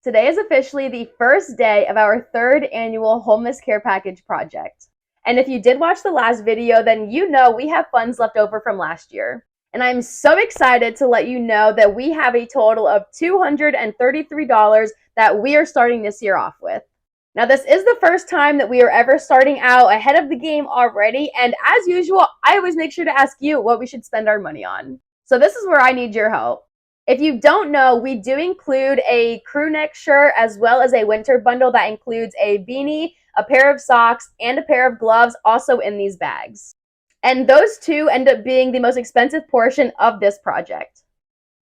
Today is officially the first day of our third annual homeless care package project. And if you did watch the last video, then you know we have funds left over from last year. And I'm so excited to let you know that we have a total of $233 that we are starting this year off with. Now, this is the first time that we are ever starting out ahead of the game already. And as usual, I always make sure to ask you what we should spend our money on. So this is where I need your help. If you don't know, we do include a crew neck shirt as well as a winter bundle that includes a beanie, a pair of socks, and a pair of gloves also in these bags. And those two end up being the most expensive portion of this project.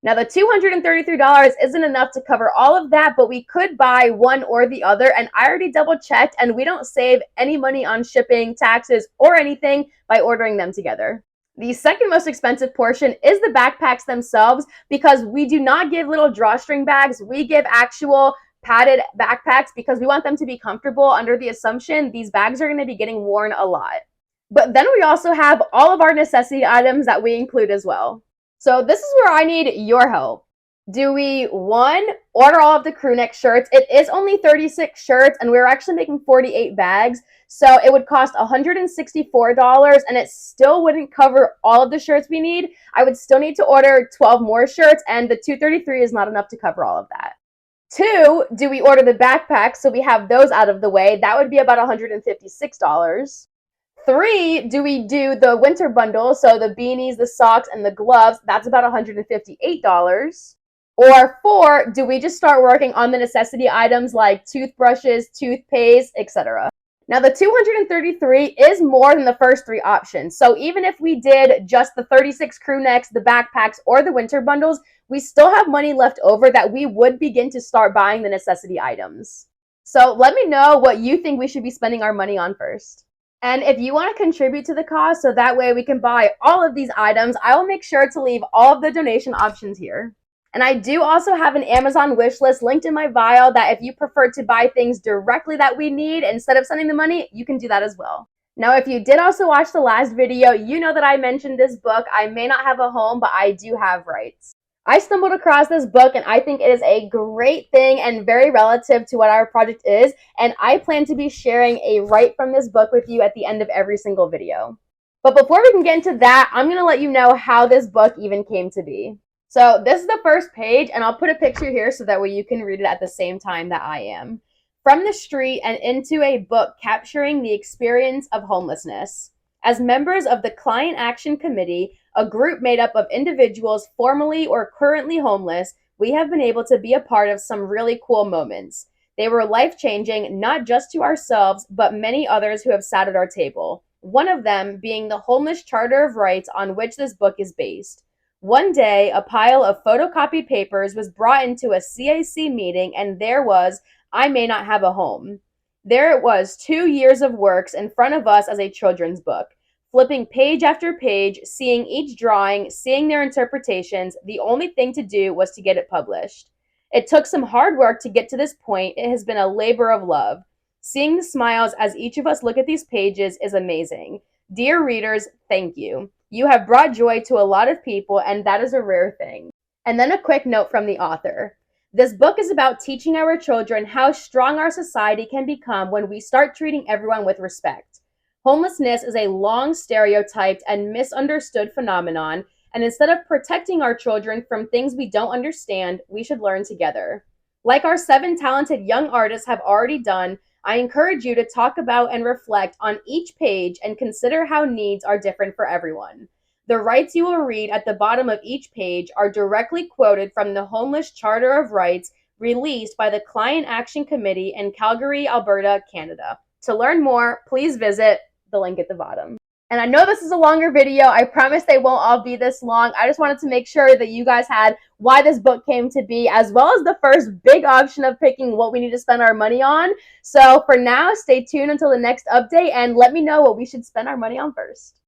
Now, the $233 isn't enough to cover all of that, but we could buy one or the other, and I already double checked, and we don't save any money on shipping, taxes, or anything by ordering them together. The second most expensive portion is the backpacks themselves, because we do not give little drawstring bags. We give actual padded backpacks because we want them to be comfortable under the assumption these bags are going to be getting worn a lot. But then we also have all of our necessity items that we include as well. So this is where I need your help. Do we, one, order all of the crew neck shirts? It is only 36 shirts, and we're actually making 48 bags. So it would cost $164, and it still wouldn't cover all of the shirts we need. I would still need to order 12 more shirts, and the $233 is not enough to cover all of that. Two, do we order the backpacks so we have those out of the way? That would be about $156. Three, do we do the winter bundle, so the beanies, the socks, and the gloves? That's about $158. Or four, do we just start working on the necessity items like toothbrushes, toothpaste, etc.? Now, the $233 is more than the first three options. So even if we did just the 36 crew necks, the backpacks, or the winter bundles, we still have money left over that we would begin to start buying the necessity items. So let me know what you think we should be spending our money on first. And if you want to contribute to the cause so that way we can buy all of these items, I will make sure to leave all of the donation options here. And I do also have an Amazon wish list linked in my bio that if you prefer to buy things directly that we need instead of sending the money, you can do that as well. Now, if you did also watch the last video, you know that I mentioned this book, I May Not Have a Home, but I Do Have Rights. I stumbled across this book, and I think it is a great thing and very relative to what our project is, and I plan to be sharing a right from this book with you at the end of every single video. But before we can get into that, I'm going to let you know how this book even came to be. So this is the first page, and I'll put a picture here so that way you can read it at the same time that I am. From the street and into a book capturing the experience of homelessness. As members of the Client Action Committee, a group made up of individuals formerly or currently homeless, we have been able to be a part of some really cool moments. They were life-changing, not just to ourselves, but many others who have sat at our table. One of them being the Homeless Charter of Rights on which this book is based. One day, a pile of photocopied papers was brought into a CAC meeting, and there was, I May Not Have a Home. There it was, 2 years of works in front of us as a children's book. Flipping page after page, seeing each drawing, seeing their interpretations, the only thing to do was to get it published. It took some hard work to get to this point. It has been a labor of love. Seeing the smiles as each of us look at these pages is amazing. Dear readers, thank you. You have brought joy to a lot of people, and that is a rare thing. And then a quick note from the author. This book is about teaching our children how strong our society can become when we start treating everyone with respect. Homelessness is a long stereotyped and misunderstood phenomenon, and instead of protecting our children from things we don't understand, we should learn together. Like our 7 talented young artists have already done, I encourage you to talk about and reflect on each page and consider how needs are different for everyone. The rights you will read at the bottom of each page are directly quoted from the Homeless Charter of Rights released by the Client Action Committee in Calgary, Alberta, Canada. To learn more, please visit the link at the bottom. And I know this is a longer video. I promise they won't all be this long. I just wanted to make sure that you guys had why this book came to be, as well as the first big option of picking what we need to spend our money on. So for now, stay tuned until the next update and let me know what we should spend our money on first.